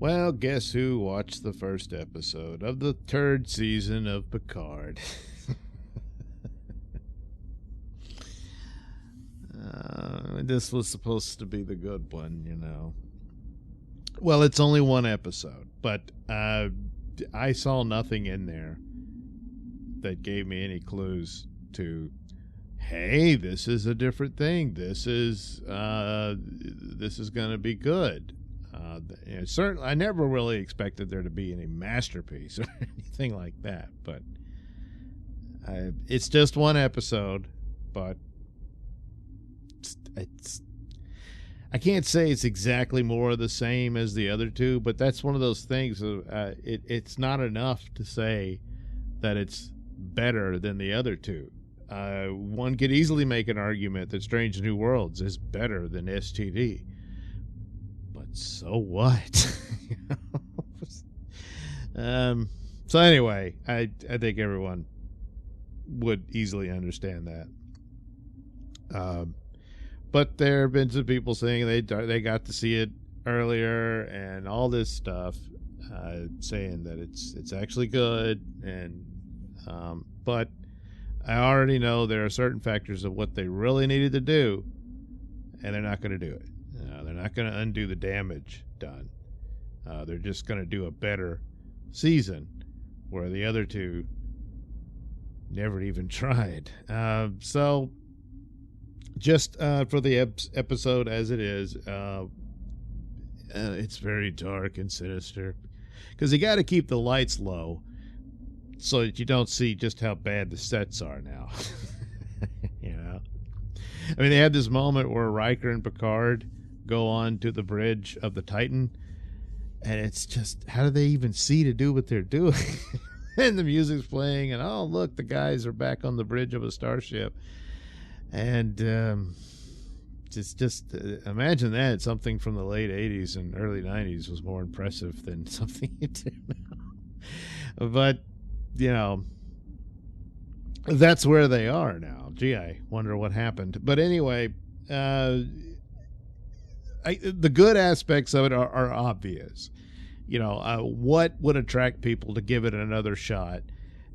Well, guess who watched the first episode of the third season of Picard? This was supposed to be the good one, you know. Well, it's only one episode, but I saw nothing in there that gave me any clues to, hey, this is a different thing. This is going to be good. Certainly, I never really expected there to be any masterpiece or anything like that, but it's just one episode, but I can't say it's exactly more of the same as the other two, but that's one of those things. It's not enough to say that it's better than the other two. One could easily make an argument that Strange New Worlds is better than STD. But so what? So anyway, I think everyone would easily understand that. But there have been some people saying they got to see it earlier and all this stuff, saying that it's actually good. And but I already know there are certain factors of what they really needed to do, and they're not going to do it. They're not going to undo the damage done. They're just going to do a better season, where the other two never even tried. So just for the episode as it is, it's very dark and sinister, because you got to keep the lights low so that you don't see just how bad the sets are now. You know, I mean, they had this moment where Riker and Picard go on to the bridge of the Titan, and it's just, how do they even see to do what they're doing? And the music's playing, and oh look, the guys are back on the bridge of a starship. And just imagine that something from the late 80s and early 90s was more impressive than something you do now. But you know, that's where they are now. Gee, I wonder what happened. But anyway, the good aspects of it are obvious. You know, what would attract people to give it another shot?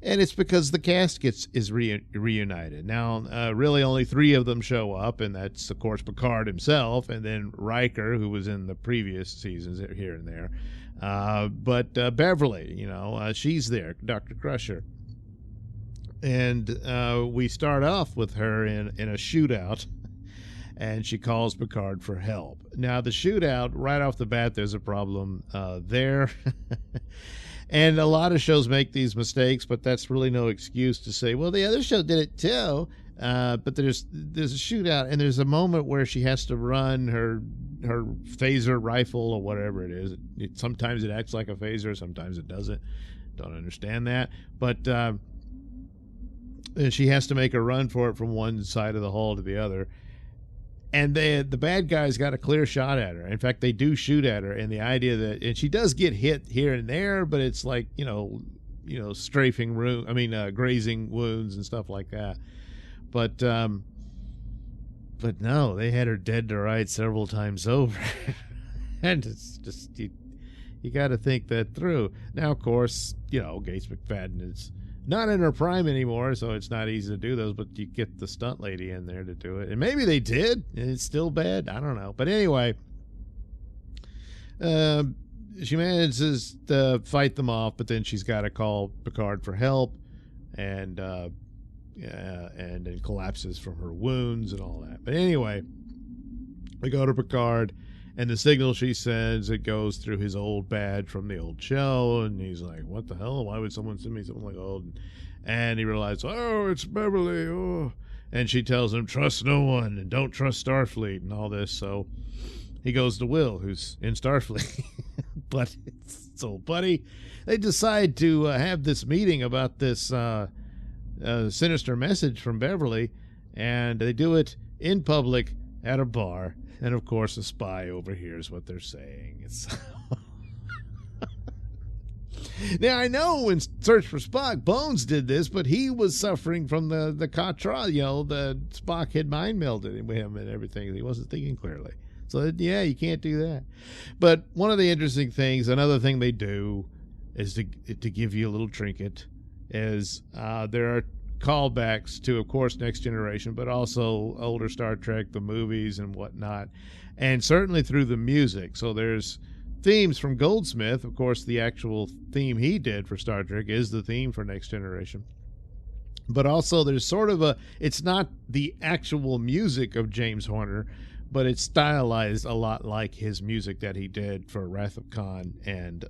And it's because the cast is reunited. Now, really only 3 of them show up, and that's, of course, Picard himself, and then Riker, who was in the previous seasons here and there. But Beverly, you know, she's there, Dr. Crusher. And we start off with her in a shootout, and she calls Picard for help. Now, the shootout, right off the bat, there's a problem there. And a lot of shows make these mistakes, but that's really no excuse to say, well, the other show did it too. But there's a shootout, and there's a moment where she has to run her phaser rifle or whatever it is. Sometimes it acts like a phaser, sometimes it doesn't. Don't understand that. But she has to make a run for it from one side of the hall to the other. And the bad guys got a clear shot at her. In fact, they do shoot at her, and the idea that, and she does get hit here and there, but it's like, you know, strafing grazing wounds and stuff like that. But no, they had her dead to rights several times over. And it's just, you got to think that through. Now, of course, you know, Gates McFadden is not in her prime anymore, so it's not easy to do those, but you get the stunt lady in there to do it. And maybe they did, and it's still bad. I don't know. But anyway, she manages to fight them off, but then she's got to call Picard for help, and then collapses from her wounds and all that. But anyway, we go to Picard, and the signal she sends, it goes through his old badge from the old show, and he's like, what the hell? Why would someone send me something like old? And he realizes, oh, it's Beverly. Oh. And she tells him, trust no one, and don't trust Starfleet, and all this. So he goes to Will, who's in Starfleet. But so, buddy, they decide to have this meeting about this sinister message from Beverly, and they do it in public at a bar. And, of course, a spy overhears what they're saying. It's Now, I know in Search for Spock, Bones did this, but he was suffering from the Katra, you know, the Spock had mind melded with him and everything. He wasn't thinking clearly. So yeah, you can't do that. But one of the interesting things, another thing they do, is to give you a little trinket. Is there are callbacks to, of course, Next Generation, but also older Star Trek, the movies and whatnot, and certainly through the music. So there's themes from Goldsmith. Of course, the actual theme he did for Star Trek is the theme for Next Generation. But also there's sort of it's not the actual music of James Horner, but it's stylized a lot like his music that he did for Wrath of Khan and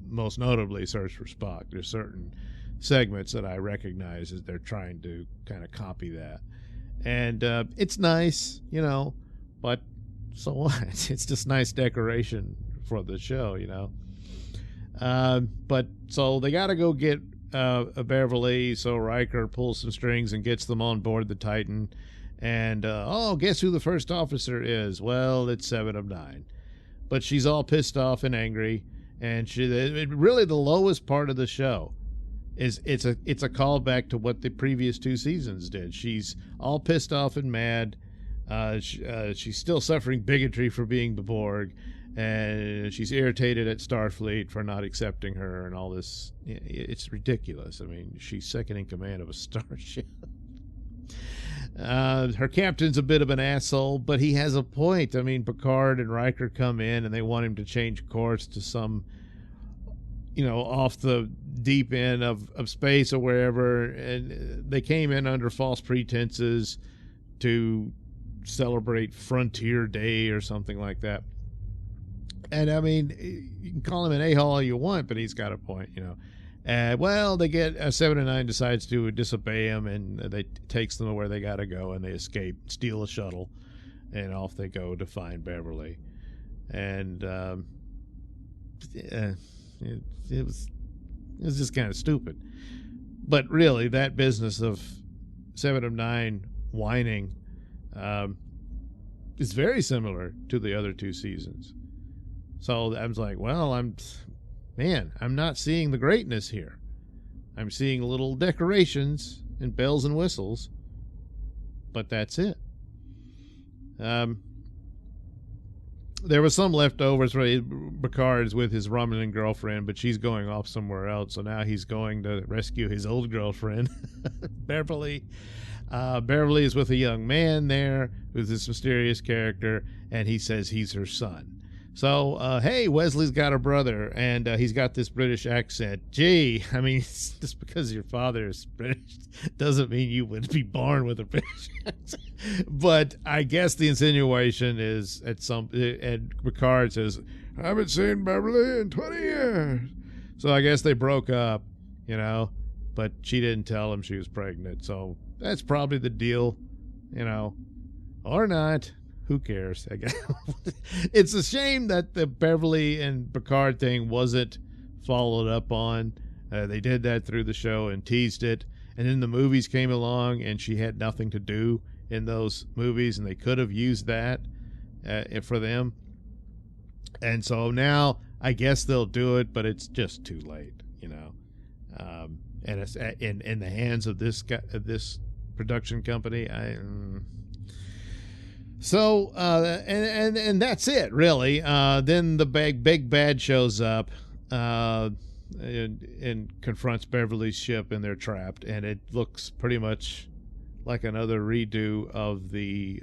most notably Search for Spock. There's certain segments that I recognize as they're trying to kind of copy that. And it's nice, but so what? It's just nice decoration for the show, But so they got to go get a Beverly, so Riker pulls some strings and gets them on board the Titan. And, guess who the first officer is? Well, it's 7 of 9. But she's all pissed off and angry. And really the lowest part of the show is it's a callback to what the previous 2 seasons did. She's all pissed off and mad. She's still suffering bigotry for being the Borg. And she's irritated at Starfleet for not accepting her and all this. It's ridiculous. I mean, she's second in command of a starship. Her captain's a bit of an asshole, but he has a point. I mean, Picard and Riker come in and they want him to change course to some, off the deep end of space or wherever. And they came in under false pretenses to celebrate Frontier Day or something like that. And I mean, you can call him an a-hole all you want, but he's got a point, they get 7 of 9 decides to disobey him, and they takes them to where they got to go, and they escape, steal a shuttle, and off they go to find Beverly. And it was just kind of stupid. But really, that business of 7 of 9 whining is very similar to the other 2 seasons. So I was like, well, I'm not seeing the greatness here. I'm seeing little decorations and bells and whistles, but that's it. There was some leftovers where Picard's with his Romulan girlfriend, but she's going off somewhere else. So now he's going to rescue his old girlfriend, Beverly. Beverly is with a young man there who's this mysterious character, and he says he's her son. So, hey, Wesley's got a brother, and he's got this British accent. Gee, I mean, just because your father is British doesn't mean you would be born with a British accent. But I guess the insinuation is and Picard says, I haven't seen Beverly in 20 years. So I guess they broke up, but she didn't tell him she was pregnant. So that's probably the deal, or not. Who cares? I guess. It's a shame that the Beverly and Picard thing wasn't followed up on. They did that through the show and teased it. And then the movies came along and she had nothing to do in those movies, and they could have used that for them. And so now I guess they'll do it, but it's just too late, and it's in the hands of this production company. So, and that's it, really. Then the big bad shows up and confronts Beverly's ship, and they're trapped. And it looks pretty much like another redo of the...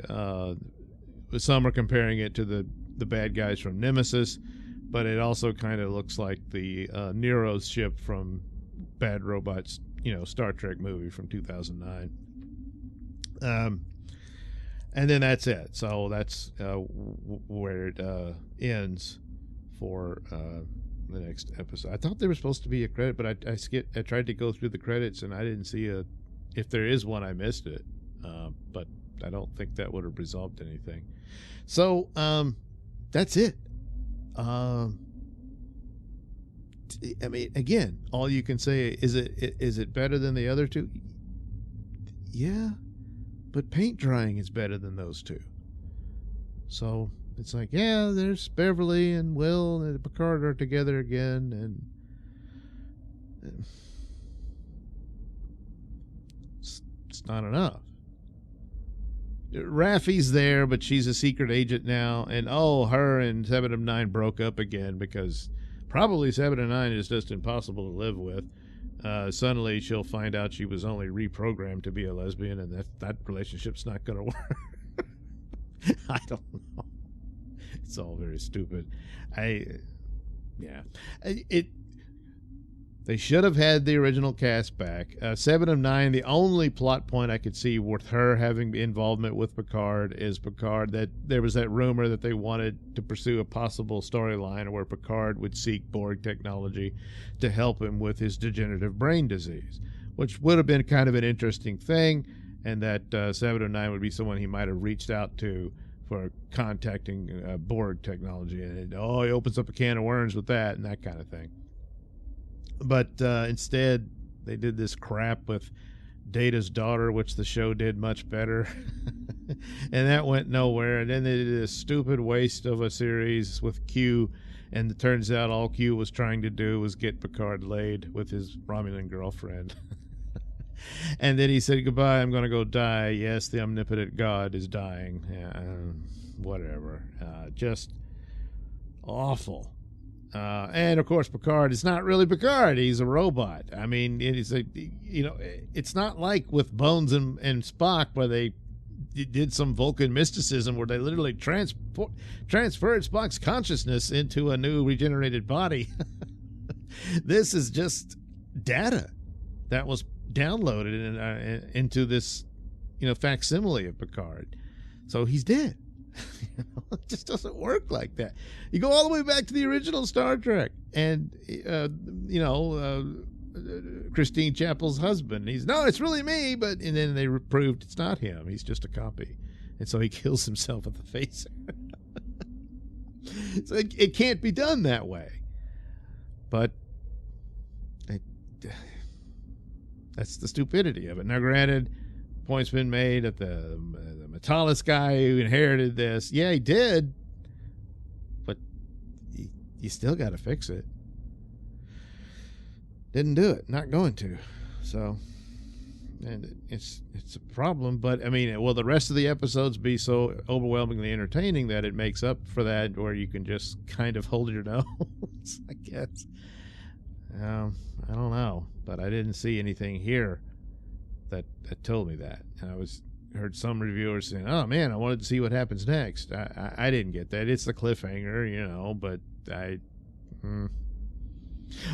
some are comparing it to the bad guys from Nemesis, but it also kind of looks like the Nero's ship from Bad Robots, Star Trek movie from 2009. And then that's it. So that's where it ends for the next episode. I thought there was supposed to be a credit, but I tried to go through the credits, and I didn't see if there is one, I missed it. But I don't think that would have resolved anything. So that's it. I mean, again, all you can say is it better than the other 2? Yeah. But paint drying is better than those 2. So it's like, yeah, there's Beverly and Will and Picard are together again, and it's not enough. Raffi's there, but she's a secret agent now. And, her and 7 of 9 broke up again because probably 7 of 9 is just impossible to live with. Suddenly she'll find out she was only reprogrammed to be a lesbian, and that relationship's not going to work. I don't know. It's all very stupid. They should have had the original cast back. 7 of 9, the only plot point I could see with her having involvement with Picard is that there was that rumor that they wanted to pursue a possible storyline where Picard would seek Borg technology to help him with his degenerative brain disease, which would have been kind of an interesting thing, and that 7 of 9 would be someone he might have reached out to for contacting Borg technology. And he opens up a can of worms with that and that kind of thing. But instead, they did this crap with Data's daughter, which the show did much better. And that went nowhere. And then they did this stupid waste of a series with Q. And it turns out all Q was trying to do was get Picard laid with his Romulan girlfriend. And then he said, goodbye, I'm going to go die. Yes, the omnipotent God is dying. Whatever. Just awful. And of course, Picard is not really Picard. He's a robot. I mean, it's not like with Bones and Spock where they did some Vulcan mysticism where they literally transferred Spock's consciousness into a new regenerated body. This is just data that was downloaded into this, facsimile of Picard. So he's dead. It just doesn't work like that. You go all the way back to the original Star Trek, and Christine Chapel's husband. It's really me, and then they proved it's not him. He's just a copy, and so he kills himself at the phaser. So it can't be done that way. But that's the stupidity of it. Now, granted, point's been made that the Metalis guy who inherited this, yeah, he did, but you still got to fix it. Didn't do it, not going to. So, and it's a problem. But I mean, will the rest of the episodes be so overwhelmingly entertaining that it makes up for that, or you can just kind of hold your nose? I guess. I don't know, but I didn't see anything here that told me that. And heard some reviewers saying, "Oh man, I wanted to see what happens next." I didn't get that. It's the cliffhanger, but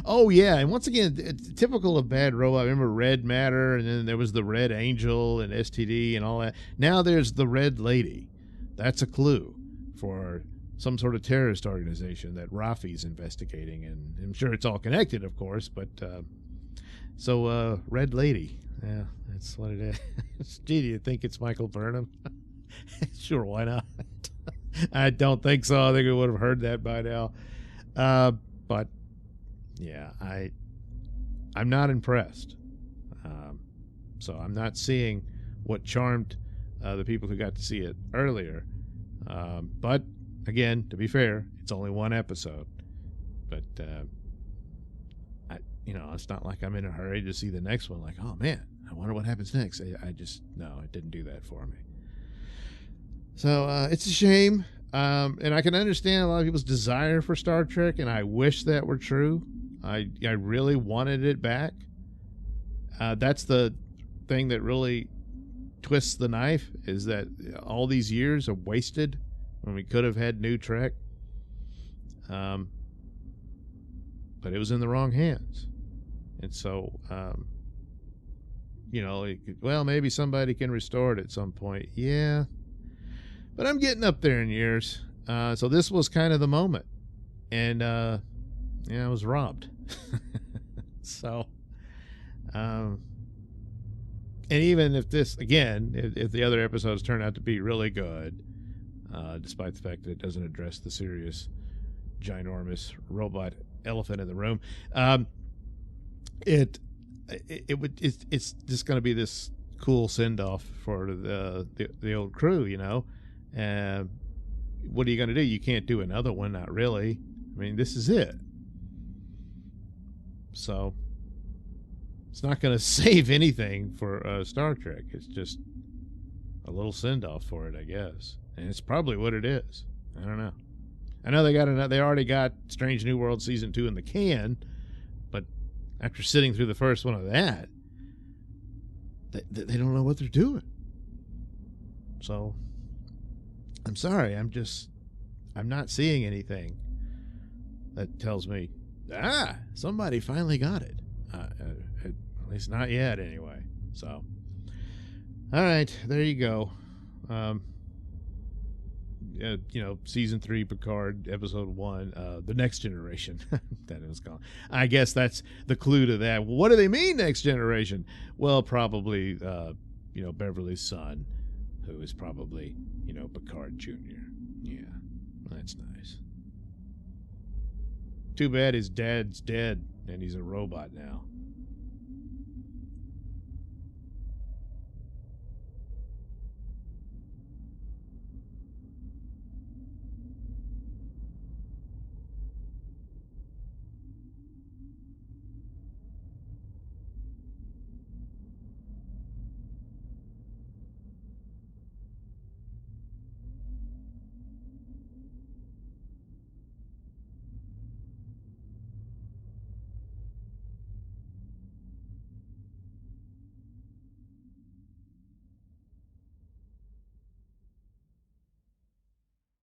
Oh yeah, and once again, it's typical of Bad Robot. I remember Red Matter, and then there was the Red Angel and STD and all that. Now there's the Red Lady. That's a clue for some sort of terrorist organization that Rafi's investigating, and I'm sure it's all connected, of course. But so Red Lady, yeah, that's what it is. Gee, do you think it's Michael Burnham? Sure, why not? I don't think so. I think we would have heard that by now. But yeah, I'm not impressed. So I'm not seeing what charmed the people who got to see it earlier. But again, to be fair, it's only one episode. But it's not like I'm in a hurry to see the next one. Like, oh man, I wonder what happens next. No, it didn't do that for me. So it's a shame. And I can understand a lot of people's desire for Star Trek, and I wish that were true. I really wanted it back. That's the thing that really twists the knife, is that all these years are wasted when we could have had new Trek. But it was in the wrong hands. And so, maybe somebody can restore it at some point. Yeah. But I'm getting up there in years. So this was kind of the moment. And, I was robbed. So, and even if this, again, if the other episodes turn out to be really good, despite the fact that it doesn't address the serious, ginormous robot elephant in the room, it's just going to be this cool send-off for the old crew, what are you going to do? You can't do another one, not really. I mean, this is it. So it's not going to save anything for Star Trek. It's just a little send-off for it, I guess. And it's probably what it is. I don't know. I know they already got Strange New World Season 2 in the can, but after sitting through the first one of that, they don't know what they're doing. So, I'm sorry. I'm not seeing anything that tells me, somebody finally got it. At least not yet, anyway. So, all right, there you go. Season 3 Picard, episode 1, the Next Generation. That it was called. I guess that's the clue to that. What do they mean, Next Generation? Well, probably, Beverly's son, who is probably, Picard Jr. Yeah, that's nice. Too bad his dad's dead and he's a robot now.